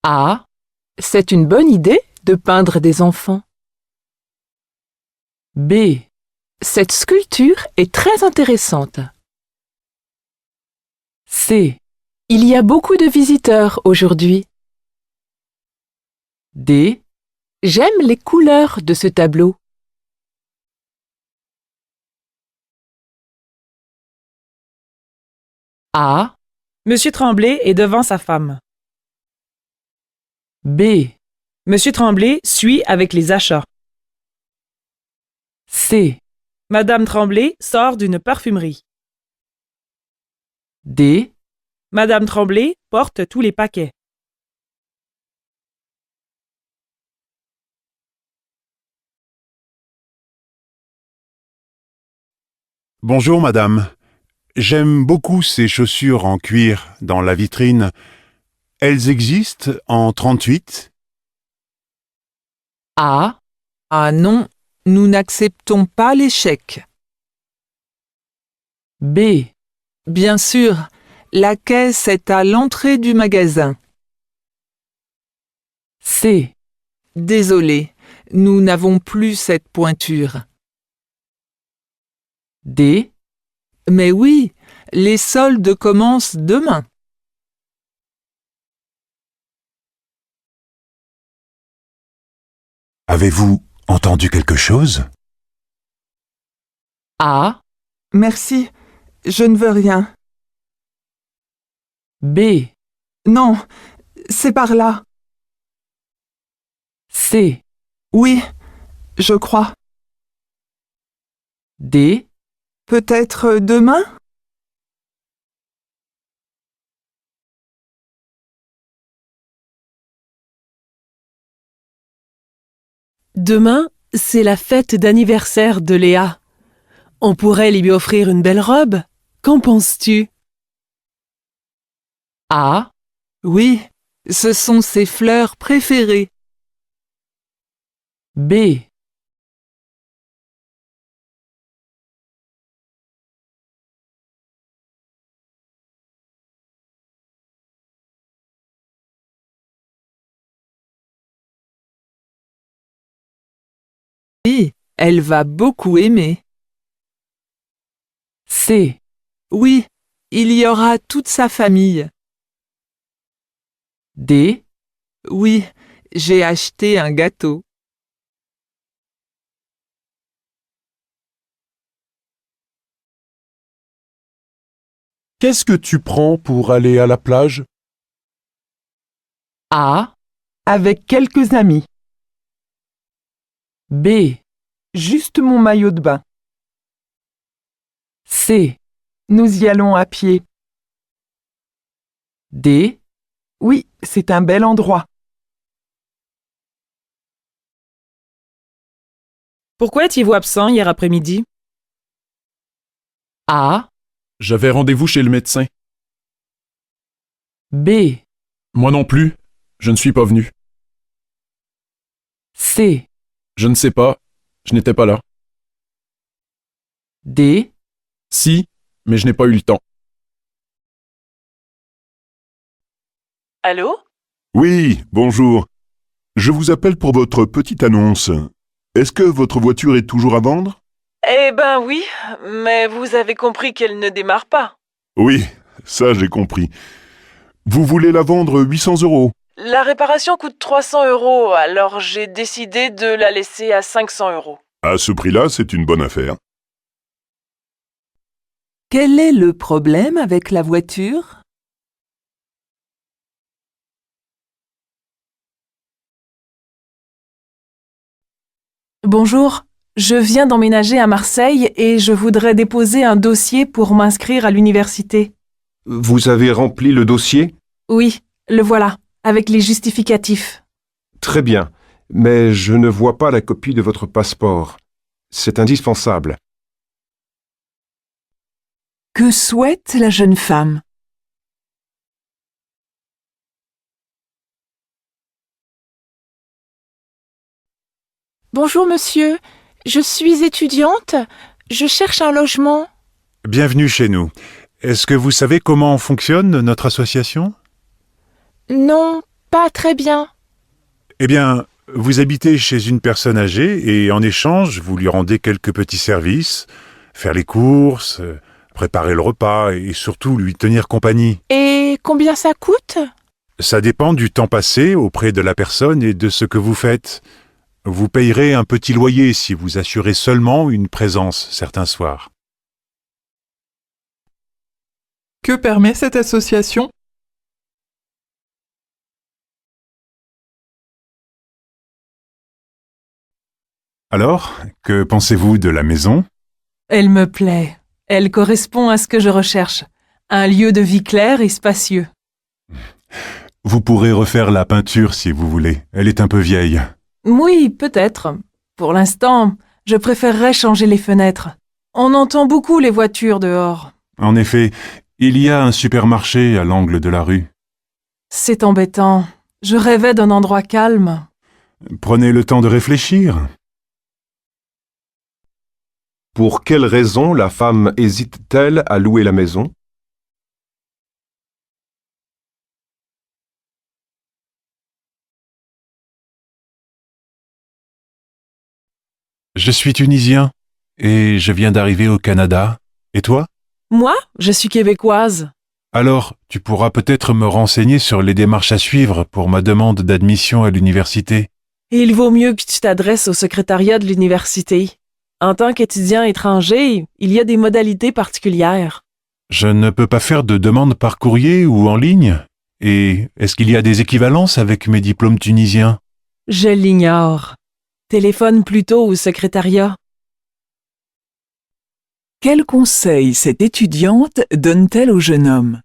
A. C'est une bonne idée de peindre des enfants. B. Cette sculpture est très intéressante. C. Il y a beaucoup de visiteurs aujourd'hui. D. J'aime les couleurs de ce tableau. A. Monsieur Tremblay est devant sa femme. B. Monsieur Tremblay suit avec les achats. C. Madame Tremblay sort d'une parfumerie. D. Madame Tremblay porte tous les paquets. Bonjour madame. J'aime beaucoup ces chaussures en cuir dans la vitrine. Elles existent en 38? A. Ah non, nous n'acceptons pas les chèques. B. Bien sûr, la caisse est à l'entrée du magasin. C. Désolé, nous n'avons plus cette pointure. D. Mais oui, les soldes commencent demain. Avez-vous entendu quelque chose? A. Merci, je ne veux rien. B. Non, c'est par là. C. Oui, je crois. D. Peut-être demain? Demain, c'est la fête d'anniversaire de Léa. On pourrait lui offrir une belle robe. Qu'en penses-tu? A. Oui, ce sont ses fleurs préférées. B. Oui, elle va beaucoup aimer. C. Oui, il y aura toute sa famille. D. Oui, j'ai acheté un gâteau. Qu'est-ce que tu prends pour aller à la plage? A. Avec quelques amis. B. Juste mon maillot de bain. C. Nous y allons à pied. D. Oui, c'est un bel endroit. Pourquoi étiez-vous absent hier après-midi? A. J'avais rendez-vous chez le médecin. B. Moi non plus. Je ne suis pas venu. C. Je ne sais pas. Je n'étais pas là. D. Si, mais je n'ai pas eu le temps. Allô? Oui, bonjour. Je vous appelle pour votre petite annonce. Est-ce que votre voiture est toujours à vendre? Eh ben oui, mais vous avez compris qu'elle ne démarre pas. Oui, ça j'ai compris. Vous voulez la vendre 800 €? La réparation coûte 300 €, alors j'ai décidé de la laisser à 500 €. À ce prix-là, c'est une bonne affaire. Quel est le problème avec la voiture? Bonjour, je viens d'emménager à Marseille et je voudrais déposer un dossier pour m'inscrire à l'université. Vous avez rempli le dossier? Oui, le voilà, avec les justificatifs. Très bien, mais je ne vois pas la copie de votre passeport. C'est indispensable. Que souhaite la jeune femme? Bonjour monsieur, je suis étudiante, je cherche un logement. Bienvenue chez nous. Est-ce que vous savez comment fonctionne notre association? Non, Pas très bien. Eh bien, vous habitez chez une personne âgée et en échange, vous lui rendez quelques petits services, faire les courses, préparer le repas et surtout lui tenir compagnie. Et combien ça coûte? Ça dépend du temps passé auprès de la personne et de ce que vous faites. Vous payerez un petit loyer si vous assurez seulement une présence certains soirs. Que permet cette association? Alors, que pensez-vous de la maison? Elle me plaît. Elle correspond à ce que je recherche. Un lieu de vie clair et spacieux. Vous pourrez refaire la peinture si vous voulez. Elle est un peu vieille. Oui, peut-être. Pour l'instant, je préférerais changer les fenêtres. On entend beaucoup les voitures dehors. En effet, il y a un supermarché à l'angle de la rue. C'est embêtant. Je rêvais d'un endroit calme. Prenez le temps de réfléchir. Pour quelle raison la femme hésite-t-elle à louer la maison? Je suis tunisien et je viens d'arriver au Canada. Et toi? Moi, je suis québécoise. Alors, tu pourras peut-être me renseigner sur les démarches à suivre pour ma demande d'admission à l'université. Il vaut mieux que tu t'adresses au secrétariat de l'université. En tant qu'étudiant étranger, il y a des modalités particulières. Je ne peux pas faire de demande par courrier ou en ligne? Et est-ce qu'il y a des équivalences avec mes diplômes tunisiens? Je l'ignore. Téléphone plutôt au secrétariat. Quel conseil cette étudiante donne-t-elle au jeune homme?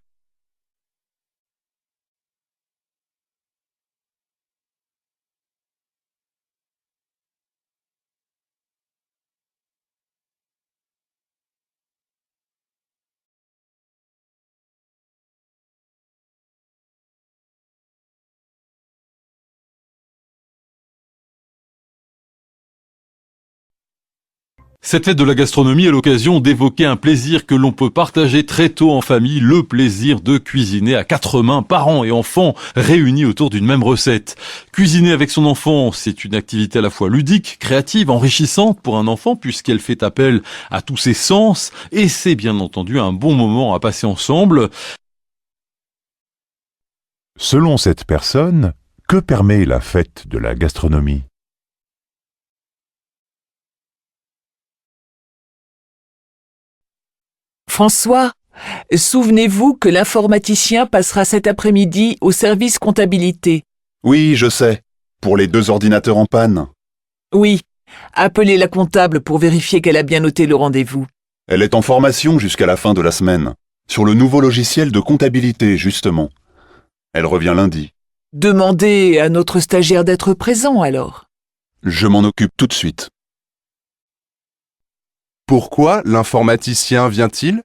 Cette fête de la gastronomie est l'occasion d'évoquer un plaisir que l'on peut partager très tôt en famille, le plaisir de cuisiner à 4 mains, parents et enfants réunis autour d'une même recette. Cuisiner avec son enfant, c'est une activité à la fois ludique, créative, enrichissante pour un enfant puisqu'elle fait appel à tous ses sens et c'est bien entendu un bon moment à passer ensemble. Selon cette personne, que permet la fête de la gastronomie? François, souvenez-vous que l'informaticien passera cet après-midi au service comptabilité. Oui, je sais. Pour les 2 ordinateurs en panne. Oui, appelez la comptable pour vérifier qu'elle a bien noté le rendez-vous. Elle est en formation jusqu'à la fin de la semaine. Sur le nouveau logiciel de comptabilité, justement. Elle revient lundi. Demandez à notre stagiaire d'être présent alors. Je m'en occupe tout de suite. Pourquoi l'informaticien vient-il?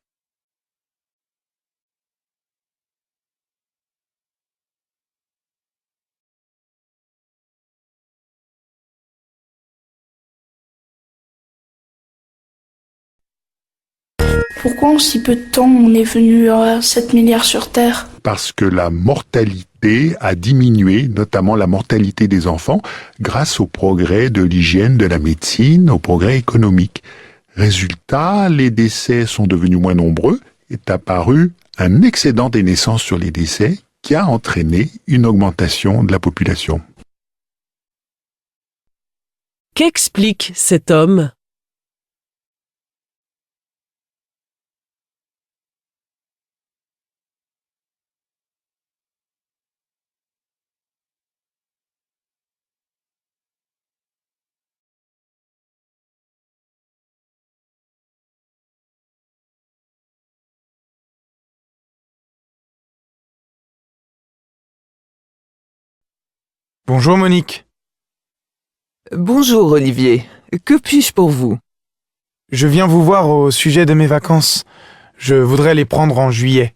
Pourquoi en si peu de temps on est venu à 7 milliards sur Terre? Parce que la mortalité a diminué, notamment la mortalité des enfants, grâce au progrès de l'hygiène, de la médecine, au progrès économique. Résultat, les décès sont devenus moins nombreux, est apparu un excédent des naissances sur les décès qui a entraîné une augmentation de la population. Qu'explique cet homme? Bonjour Monique. Bonjour Olivier, que puis-je pour vous? Je viens vous voir au sujet de mes vacances. Je voudrais les prendre en juillet.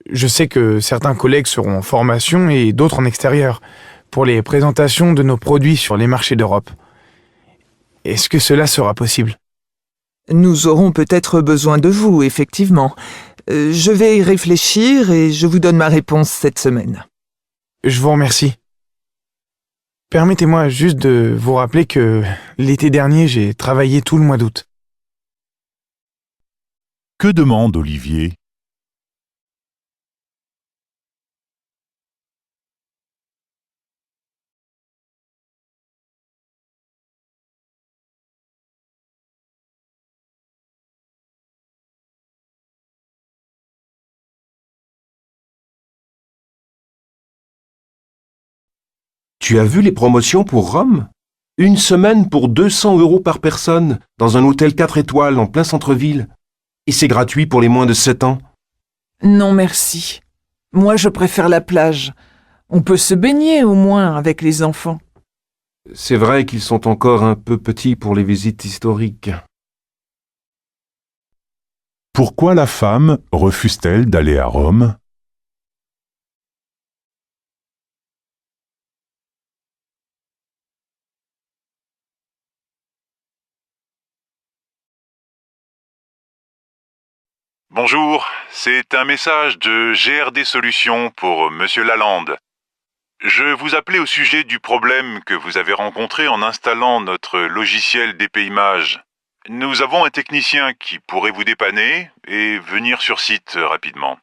Je sais que certains collègues seront en formation et d'autres en extérieur pour les présentations de nos produits sur les marchés d'Europe. Est-ce que cela sera possible? Nous aurons peut-être besoin de vous, effectivement. Je vais y réfléchir et je vous donne ma réponse cette semaine. Je vous remercie. Permettez-moi juste de vous rappeler que l'été dernier, j'ai travaillé tout le mois d'août. Que demande Olivier? Tu as vu les promotions pour Rome? Une semaine pour 200 € par personne, dans un hôtel 4 étoiles en plein centre-ville. Et c'est gratuit pour les moins de 7 ans. Non, merci. Moi, je préfère la plage. On peut se baigner au moins avec les enfants. C'est vrai qu'ils sont encore un peu petits pour les visites historiques. Pourquoi la femme refuse-t-elle d'aller à Rome? Bonjour, c'est un message de GRD Solutions pour Monsieur Lalande. Je vous appelais au sujet du problème que vous avez rencontré en installant notre logiciel d'épéimage. Nous avons un technicien qui pourrait vous dépanner et venir sur site rapidement.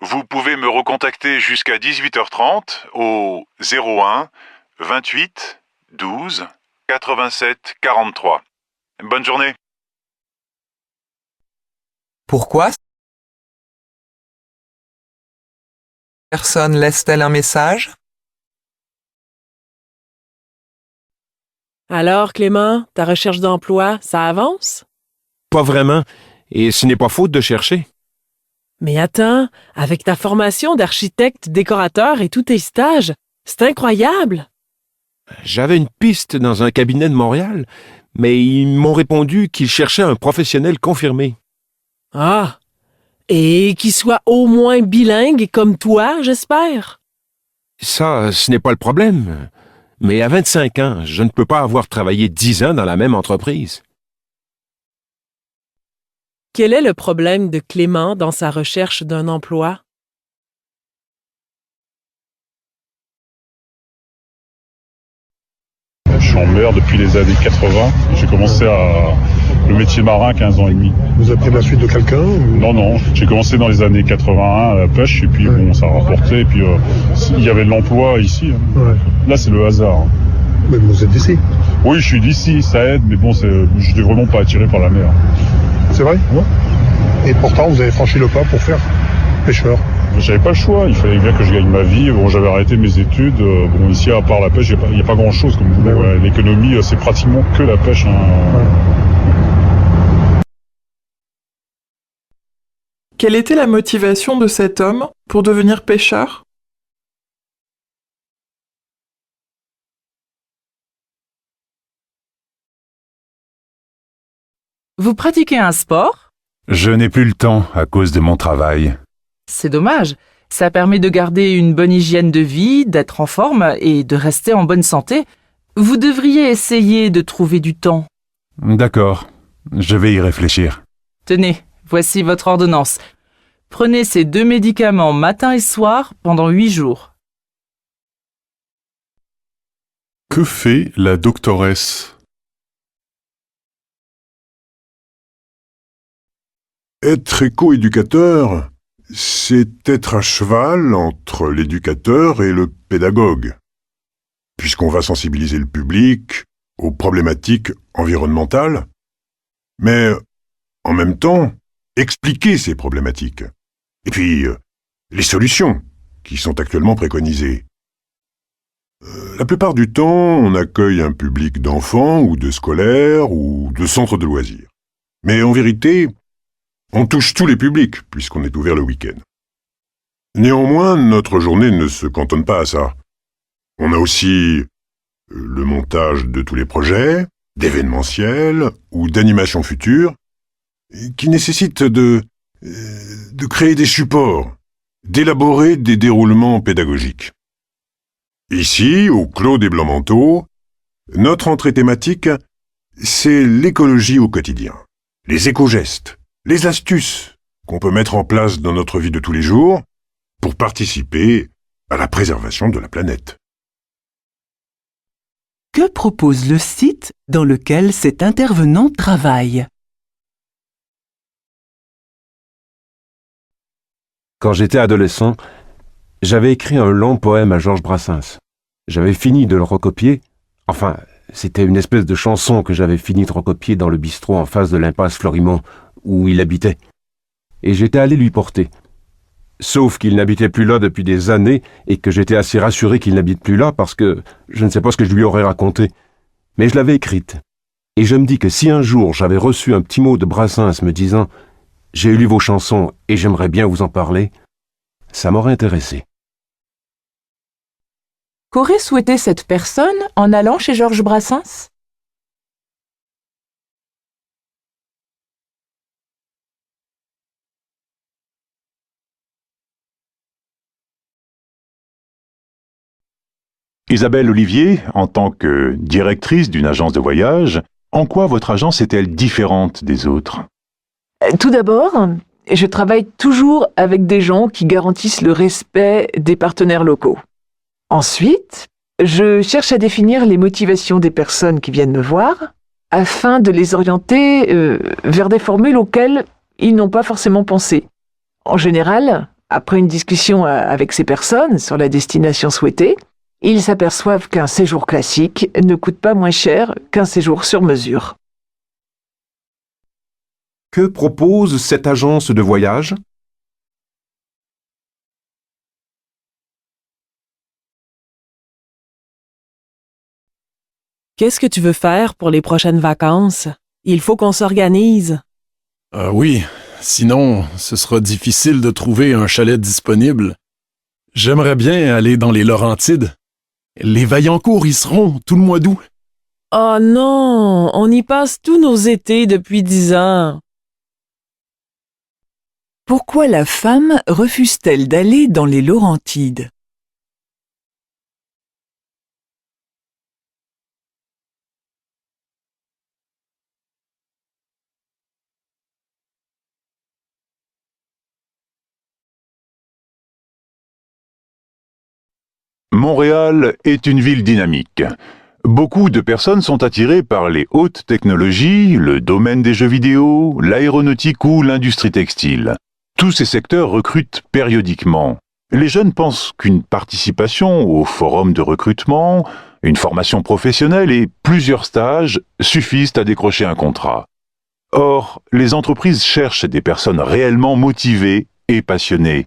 Vous pouvez me recontacter jusqu'à 18h30 au 01 28 12 87 43. Bonne journée. Pourquoi personne laisse-t-elle un message? Alors, Clément, ta recherche d'emploi, ça avance? Pas vraiment, et ce n'est pas faute de chercher. Mais attends, avec ta formation d'architecte, décorateur et tous tes stages, c'est incroyable! J'avais une piste dans un cabinet de Montréal, mais ils m'ont répondu qu'ils cherchaient un professionnel confirmé. Ah! Et qui soit au moins bilingue comme toi, j'espère? Ça, ce n'est pas le problème. Mais à 25 ans, je ne peux pas avoir travaillé 10 ans dans la même entreprise. Quel est le problème de Clément dans sa recherche d'un emploi? Je suis en mer depuis les années 80. J'ai commencé le métier marin à 15 ans et demi. Vous avez pris la suite de quelqu'un ou... Non. J'ai commencé dans les années 81 à la pêche et puis bon, ça a rapporté. Et puis il y avait de l'emploi ici. Ouais. Là, c'est le hasard. Mais vous êtes d'ici? Oui, je suis d'ici, ça aide, mais bon, je n'étais vraiment pas attiré par la mer. C'est vrai? Ouais. Et pourtant, vous avez franchi le pas pour faire pêcheur? J'avais pas le choix, il fallait bien que je gagne ma vie. Bon, j'avais arrêté mes études. Bon, ici, à part la pêche, il n'y a pas grand-chose comme boulot. Ouais. L'économie, c'est pratiquement que la pêche. Ouais. Quelle était la motivation de cet homme pour devenir pêcheur? Vous pratiquez un sport? Je n'ai plus le temps à cause de mon travail. C'est dommage. Ça permet de garder une bonne hygiène de vie, d'être en forme et de rester en bonne santé. Vous devriez essayer de trouver du temps. D'accord, je vais y réfléchir. Tenez, voici votre ordonnance. Prenez ces 2 médicaments matin et soir pendant 8 jours. Que fait la doctoresse? Être éco-éducateur, c'est être à cheval entre l'éducateur et le pédagogue, puisqu'on va sensibiliser le public aux problématiques environnementales, mais en même temps, expliquer ces problématiques, et puis les solutions qui sont actuellement préconisées. La plupart du temps, on accueille un public d'enfants ou de scolaires ou de centres de loisirs. Mais en vérité, on touche tous les publics, puisqu'on est ouvert le week-end. Néanmoins, notre journée ne se cantonne pas à ça. On a aussi le montage de tous les projets, d'événementiels ou d'animations futures, qui nécessitent de créer des supports, d'élaborer des déroulements pédagogiques. Ici, au Clos des Blancs-Manteaux, notre entrée thématique, c'est l'écologie au quotidien, les éco-gestes, les astuces qu'on peut mettre en place dans notre vie de tous les jours pour participer à la préservation de la planète. Que propose le site dans lequel cet intervenant travaille? Quand j'étais adolescent, j'avais écrit un long poème à Georges Brassens. J'avais fini de le recopier. Enfin, c'était une espèce de chanson que j'avais fini de recopier dans le bistrot en face de l'impasse Florimond, où il habitait. Et j'étais allé lui porter. Sauf qu'il n'habitait plus là depuis des années et que j'étais assez rassuré qu'il n'habite plus là parce que je ne sais pas ce que je lui aurais raconté. Mais je l'avais écrite. Et je me dis que si un jour j'avais reçu un petit mot de Brassens me disant « J'ai lu vos chansons et j'aimerais bien vous en parler », ça m'aurait intéressé. Qu'aurait souhaité cette personne en allant chez Georges Brassens? Isabelle Olivier, en tant que directrice d'une agence de voyage, en quoi votre agence est-elle différente des autres? Tout d'abord, je travaille toujours avec des gens qui garantissent le respect des partenaires locaux. Ensuite, je cherche à définir les motivations des personnes qui viennent me voir afin de les orienter vers des formules auxquelles ils n'ont pas forcément pensé. En général, après une discussion avec ces personnes sur la destination souhaitée, ils s'aperçoivent qu'un séjour classique ne coûte pas moins cher qu'un séjour sur mesure. Que propose cette agence de voyage? Qu'est-ce que tu veux faire pour les prochaines vacances? Il faut qu'on s'organise. Oui, sinon ce sera difficile de trouver un chalet disponible. J'aimerais bien aller dans les Laurentides. Les Vaillancourt y seront tout le mois d'août. Oh non, on y passe tous nos étés depuis 10 ans. Pourquoi la femme refuse-t-elle d'aller dans les Laurentides? Montréal est une ville dynamique. Beaucoup de personnes sont attirées par les hautes technologies, le domaine des jeux vidéo, l'aéronautique ou l'industrie textile. Tous ces secteurs recrutent périodiquement. Les jeunes pensent qu'une participation au forum de recrutement, une formation professionnelle et plusieurs stages suffisent à décrocher un contrat. Or, les entreprises cherchent des personnes réellement motivées et passionnées.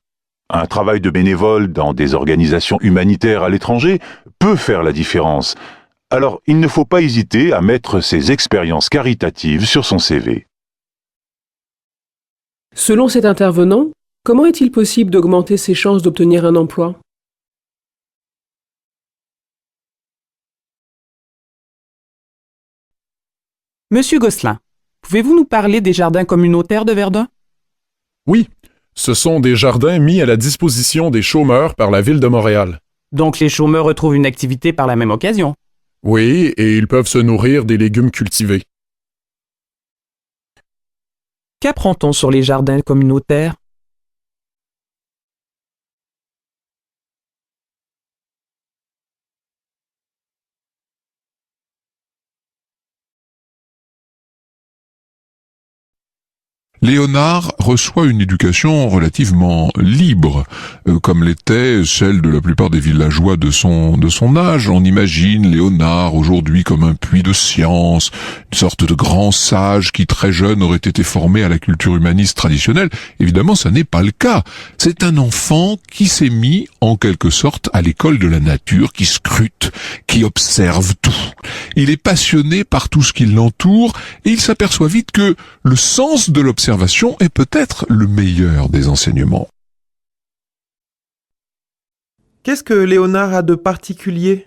Un travail de bénévole dans des organisations humanitaires à l'étranger peut faire la différence. Alors, il ne faut pas hésiter à mettre ses expériences caritatives sur son CV. Selon cet intervenant, comment est-il possible d'augmenter ses chances d'obtenir un emploi? Monsieur Gosselin, pouvez-vous nous parler des jardins communautaires de Verdun? Oui, ce sont des jardins mis à la disposition des chômeurs par la Ville de Montréal. Donc les chômeurs retrouvent une activité par la même occasion? Oui, et ils peuvent se nourrir des légumes cultivés. Qu'apprend-on sur les jardins communautaires? Léonard reçoit une éducation relativement libre, comme l'était celle de la plupart des villageois de son âge. On imagine Léonard aujourd'hui comme un puits de science, une sorte de grand sage qui très jeune aurait été formé à la culture humaniste traditionnelle. Évidemment, ça n'est pas le cas. C'est un enfant qui s'est mis en quelque sorte à l'école de la nature, qui scrute, qui observe tout. Il est passionné par tout ce qui l'entoure et il s'aperçoit vite que le sens de l'observation est peut-être le meilleur des enseignements. Qu'est-ce que Léonard a de particulier?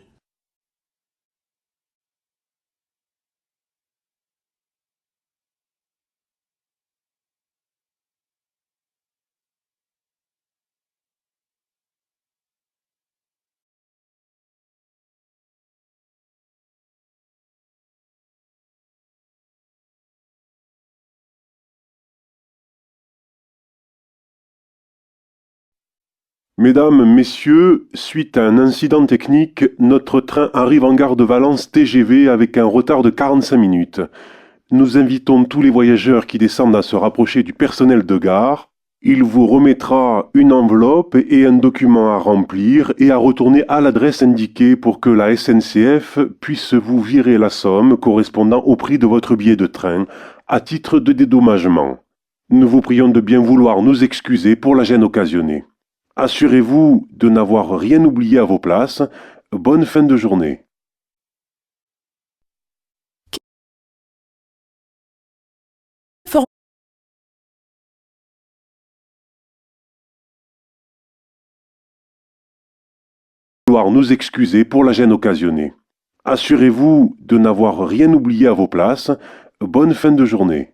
Mesdames, Messieurs, suite à un incident technique, notre train arrive en gare de Valence TGV avec un retard de 45 minutes. Nous invitons tous les voyageurs qui descendent à se rapprocher du personnel de gare. Il vous remettra une enveloppe et un document à remplir et à retourner à l'adresse indiquée pour que la SNCF puisse vous virer la somme correspondant au prix de votre billet de train à titre de dédommagement. Nous vous prions de bien vouloir nous excuser pour la gêne occasionnée. Assurez-vous de n'avoir rien oublié à vos places. Bonne fin de journée. Vouloir nous excuser pour la gêne occasionnée. Assurez-vous de n'avoir rien oublié à vos places. Bonne fin de journée.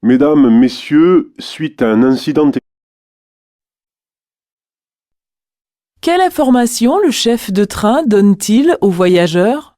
Mesdames, Messieurs, suite à un incident technique. Quelle information le chef de train donne-t-il aux voyageurs?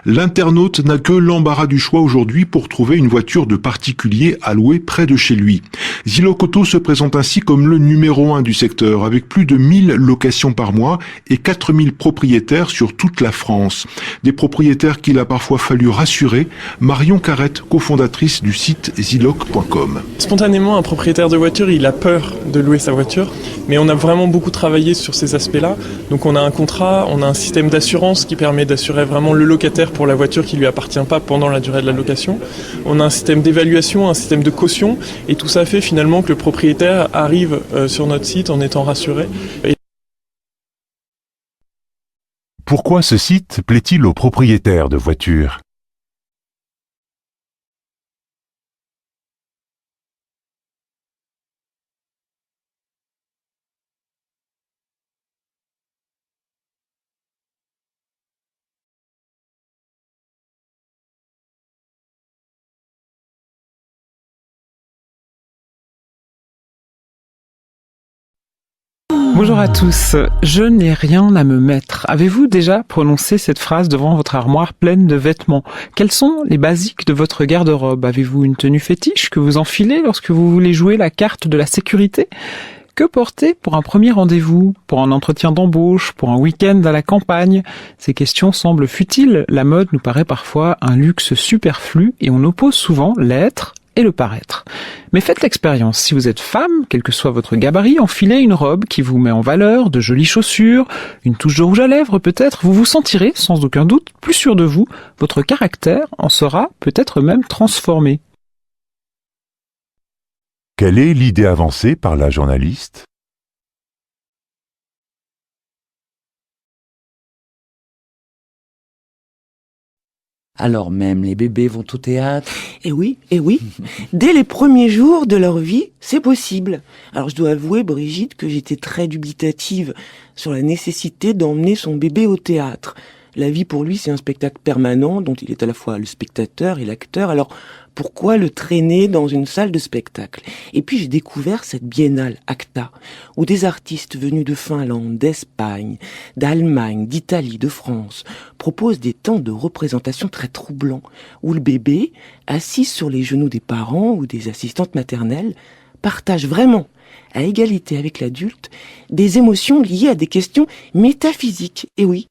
L'internaute n'a que l'embarras du choix aujourd'hui pour trouver une voiture de particulier à louer près de chez lui. Zillow Auto se présente ainsi comme le numéro 1 du secteur, avec plus de 1000 locations par mois et 4000 propriétaires sur toute la France. Des propriétaires qu'il a parfois fallu rassurer. Marion Carrette, cofondatrice du site zilloc.com. Spontanément, un propriétaire de voiture, il a peur de louer sa voiture, mais on a vraiment beaucoup travaillé sur ces aspects-là. Donc on a un contrat, on a un système d'assurance qui permet d'assurer vraiment le locataire pour la voiture qui lui appartient pas pendant la durée de la location. On a un système d'évaluation, un système de caution, et tout ça fait finalement que le propriétaire arrive sur notre site en étant rassuré. Pourquoi ce site plaît-il aux propriétaires de voitures ? Bonjour à tous, je n'ai rien à me mettre. Avez-vous déjà prononcé cette phrase devant votre armoire pleine de vêtements? Quels sont les basiques de votre garde-robe? Avez-vous une tenue fétiche que vous enfilez lorsque vous voulez jouer la carte de la sécurité? Que porter pour un premier rendez-vous, pour un entretien d'embauche, pour un week-end à la campagne? Ces questions semblent futiles, la mode nous paraît parfois un luxe superflu et on oppose souvent l'être et le paraître. Mais faites l'expérience, si vous êtes femme, quel que soit votre gabarit, enfilez une robe qui vous met en valeur, de jolies chaussures, une touche de rouge à lèvres peut-être, vous vous sentirez, sans aucun doute, plus sûr de vous, votre caractère en sera peut-être même transformé. Quelle est l'idée avancée par la journaliste ? Alors même les bébés vont au théâtre. Eh oui. Dès les premiers jours de leur vie, c'est possible. Alors je dois avouer, Brigitte, que j'étais très dubitative sur la nécessité d'emmener son bébé au théâtre. La vie pour lui, c'est un spectacle permanent dont il est à la fois le spectateur et l'acteur. Alors pourquoi le traîner dans une salle de spectacle? Et puis j'ai découvert cette biennale ACTA, où des artistes venus de Finlande, d'Espagne, d'Allemagne, d'Italie, de France, proposent des temps de représentation très troublants, où le bébé, assis sur les genoux des parents ou des assistantes maternelles, partage vraiment, à égalité avec l'adulte, des émotions liées à des questions métaphysiques. Et oui.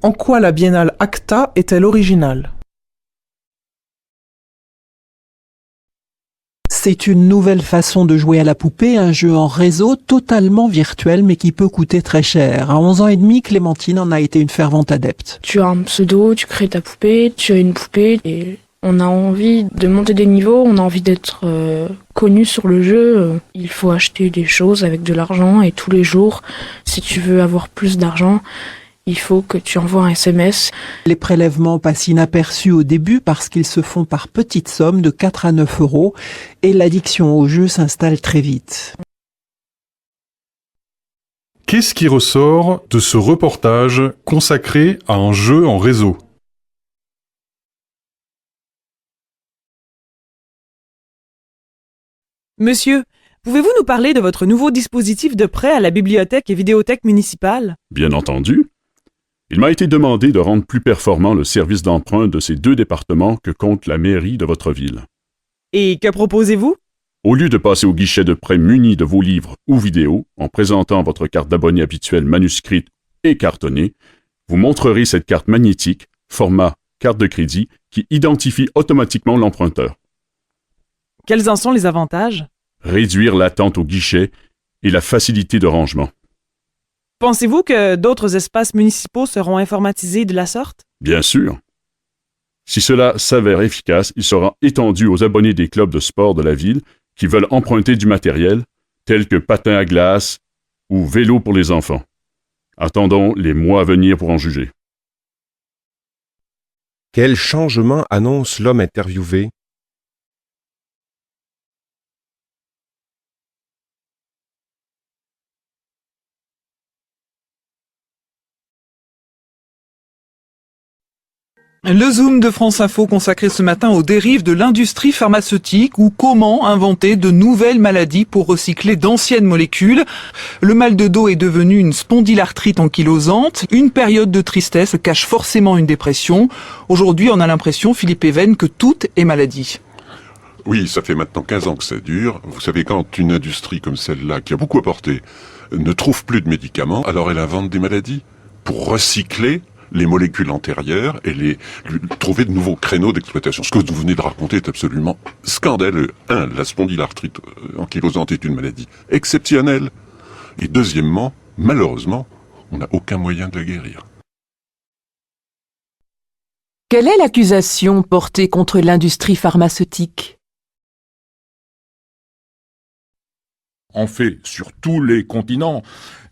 En quoi la biennale ACTA est-elle originale? C'est une nouvelle façon de jouer à la poupée, un jeu en réseau totalement virtuel mais qui peut coûter très cher. À 11 ans et demi, Clémentine en a été une fervente adepte. Tu as un pseudo, tu crées ta poupée, tu as une poupée et on a envie de monter des niveaux, on a envie d'être connu sur le jeu. Il faut acheter des choses avec de l'argent et tous les jours, si tu veux avoir plus d'argent, il faut que tu envoies un SMS. Les prélèvements passent inaperçus au début parce qu'ils se font par petites sommes de 4 à 9 euros et l'addiction au jeu s'installe très vite. Qu'est-ce qui ressort de ce reportage consacré à un jeu en réseau ? Monsieur, pouvez-vous nous parler de votre nouveau dispositif de prêt à la bibliothèque et vidéothèque municipale? Bien entendu. Il m'a été demandé de rendre plus performant le service d'emprunt de ces 2 départements que compte la mairie de votre ville. Et que proposez-vous? Au lieu de passer au guichet de prêt muni de vos livres ou vidéos, en présentant votre carte d'abonné habituelle manuscrite et cartonnée, vous montrerez cette carte magnétique, format carte de crédit, qui identifie automatiquement l'emprunteur. Quels en sont les avantages? Réduire l'attente au guichet et la facilité de rangement. Pensez-vous que d'autres espaces municipaux seront informatisés de la sorte? Bien sûr. Si cela s'avère efficace, il sera étendu aux abonnés des clubs de sport de la ville qui veulent emprunter du matériel, tel que patins à glace ou vélo pour les enfants. Attendons les mois à venir pour en juger. Quel changement annonce l'homme interviewé? Le Zoom de France Info consacré ce matin aux dérives de l'industrie pharmaceutique ou comment inventer de nouvelles maladies pour recycler d'anciennes molécules. Le mal de dos est devenu une spondylarthrite ankylosante. Une période de tristesse cache forcément une dépression. Aujourd'hui, on a l'impression, Philippe Even, que tout est maladie. Oui, ça fait maintenant 15 ans que ça dure. Vous savez, quand une industrie comme celle-là, qui a beaucoup apporté, ne trouve plus de médicaments, alors elle invente des maladies pour recycler les molécules antérieures et trouver de nouveaux créneaux d'exploitation. Ce que vous venez de raconter est absolument scandaleux. La spondylarthrite ankylosante est une maladie exceptionnelle. Et deuxièmement, malheureusement, on n'a aucun moyen de la guérir. Quelle est l'accusation portée contre l'industrie pharmaceutique? En fait, sur tous les continents,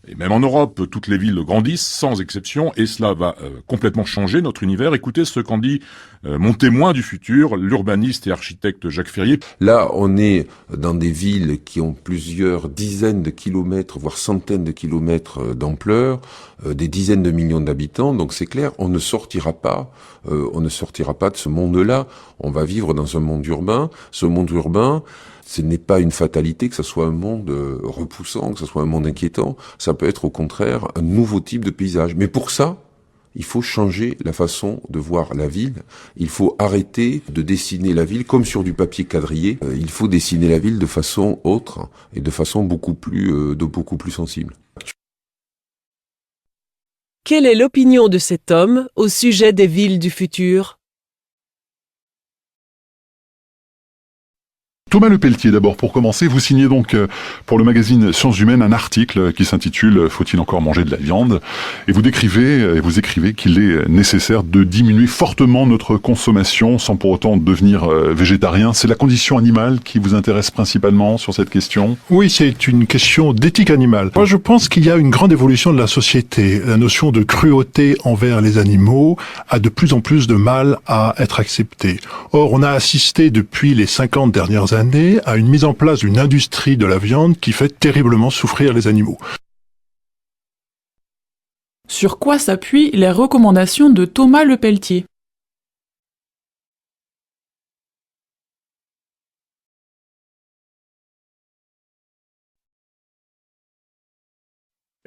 et même en Europe, toutes les villes grandissent, sans exception, et cela va complètement changer notre univers. Écoutez ce qu'en dit mon témoin du futur, l'urbaniste et architecte Jacques Ferrier. Là, on est dans des villes qui ont plusieurs dizaines de kilomètres, voire centaines de kilomètres d'ampleur, des dizaines de millions d'habitants, donc c'est clair, on ne sortira pas de ce monde-là. On va vivre dans un monde urbain. Ce monde urbain, ce n'est pas une fatalité que ce soit un monde repoussant, que ce soit un monde inquiétant. Ça peut être au contraire un nouveau type de paysage. Mais pour ça, il faut changer la façon de voir la ville. Il faut arrêter de dessiner la ville comme sur du papier quadrillé. Il faut dessiner la ville de façon autre et de façon beaucoup plus sensible. Quelle est l'opinion de cet homme au sujet des villes du futur? Thomas Lepelletier, d'abord, pour commencer, vous signez donc pour le magazine Sciences Humaines un article qui s'intitule « Faut-il encore manger de la viande ?» et vous écrivez qu'il est nécessaire de diminuer fortement notre consommation sans pour autant devenir végétarien. C'est la condition animale qui vous intéresse principalement sur cette question? Oui, c'est une question d'éthique animale. Moi, je pense qu'il y a une grande évolution de la société. La notion de cruauté envers les animaux a de plus en plus de mal à être acceptée. Or, on a assisté depuis les 50 dernières années à une mise en place d'une industrie de la viande qui fait terriblement souffrir les animaux. Sur quoi s'appuient les recommandations de Thomas Lepelletier?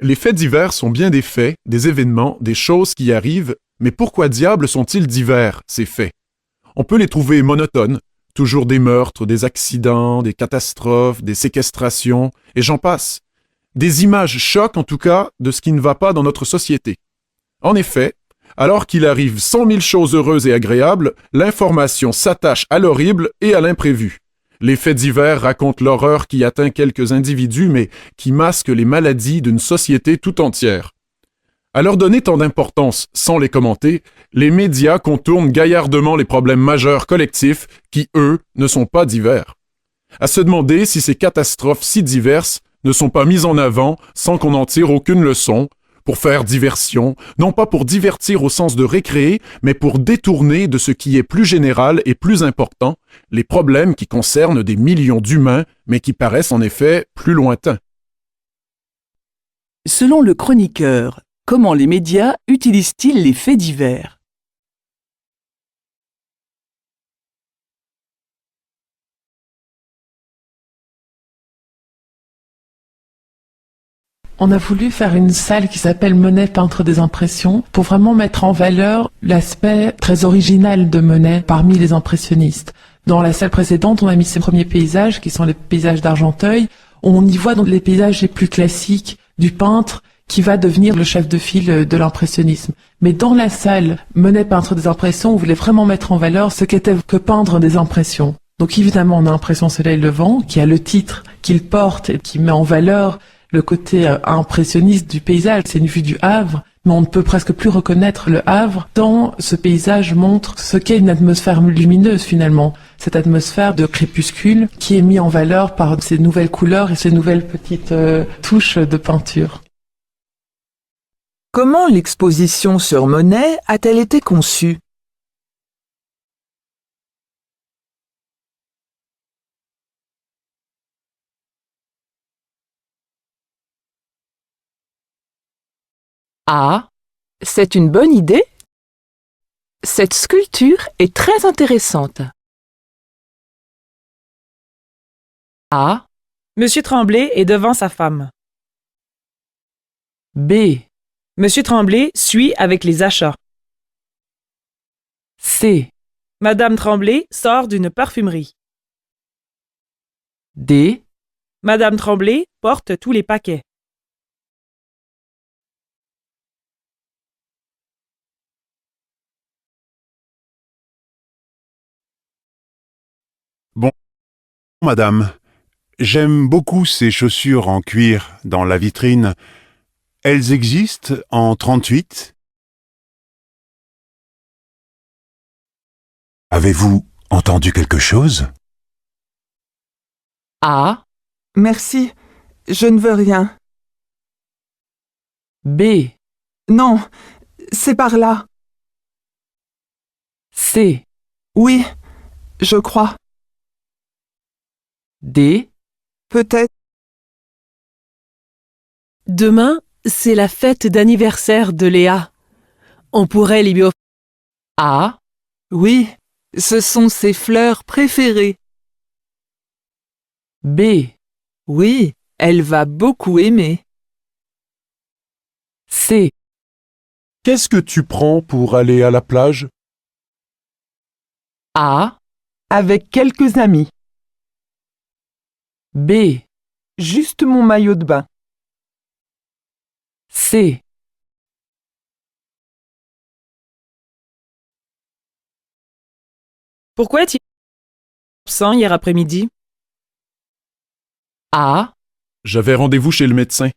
Les faits divers sont bien des faits, des événements, des choses qui arrivent, mais pourquoi diable sont-ils divers, ces faits? On peut les trouver monotones, toujours des meurtres, des accidents, des catastrophes, des séquestrations, et j'en passe. Des images choquent en tout cas de ce qui ne va pas dans notre société. En effet, alors qu'il arrive 100 000 choses heureuses et agréables, l'information s'attache à l'horrible et à l'imprévu. Les faits divers racontent l'horreur qui atteint quelques individus, mais qui masque les maladies d'une société tout entière. À leur donner tant d'importance sans les commenter, les médias contournent gaillardement les problèmes majeurs collectifs qui, eux, ne sont pas divers. À se demander si ces catastrophes si diverses ne sont pas mises en avant sans qu'on en tire aucune leçon, pour faire diversion, non pas pour divertir au sens de récréer, mais pour détourner de ce qui est plus général et plus important, les problèmes qui concernent des millions d'humains, mais qui paraissent en effet plus lointains. Selon le chroniqueur, comment les médias utilisent-ils les faits divers? On a voulu faire une salle qui s'appelle Monet, peintre des impressions, pour vraiment mettre en valeur l'aspect très original de Monet parmi les impressionnistes. Dans la salle précédente, on a mis ses premiers paysages, qui sont les paysages d'Argenteuil. On y voit donc les paysages les plus classiques du peintre, qui va devenir le chef de file de l'impressionnisme. Mais dans la salle Monet, peintre des impressions, on voulait vraiment mettre en valeur ce qu'était que peindre des impressions. Donc évidemment, on a Impression Soleil Levant, qui a le titre qu'il porte et qui met en valeur le côté impressionniste du paysage. C'est une vue du Havre, mais on ne peut presque plus reconnaître le Havre tant ce paysage montre ce qu'est une atmosphère lumineuse finalement. Cette atmosphère de crépuscule qui est mise en valeur par ces nouvelles couleurs et ces nouvelles petites touches de peinture. Comment l'exposition sur Monet a-t-elle été conçue? A. C'est une bonne idée. Cette sculpture est très intéressante. A. Monsieur Tremblay est devant sa femme. B. Monsieur Tremblay suit avec les achats. C. Madame Tremblay sort d'une parfumerie. D. Madame Tremblay porte tous les paquets. Bon, madame, j'aime beaucoup ces chaussures en cuir dans la vitrine. Elles existent en 38? Avez-vous entendu quelque chose? A. Merci, je ne veux rien. B. Non, c'est par là. C. Oui, je crois. D. Peut-être. Demain, c'est la fête d'anniversaire de Léa. On pourrait lui offrir... A. Oui, ce sont ses fleurs préférées. B. Oui, elle va beaucoup aimer. C. Qu'est-ce que tu prends pour aller à la plage? A. Avec quelques amis. B. Juste mon maillot de bain. C. Pourquoi est-il absent hier après-midi? A. J'avais rendez-vous chez le médecin.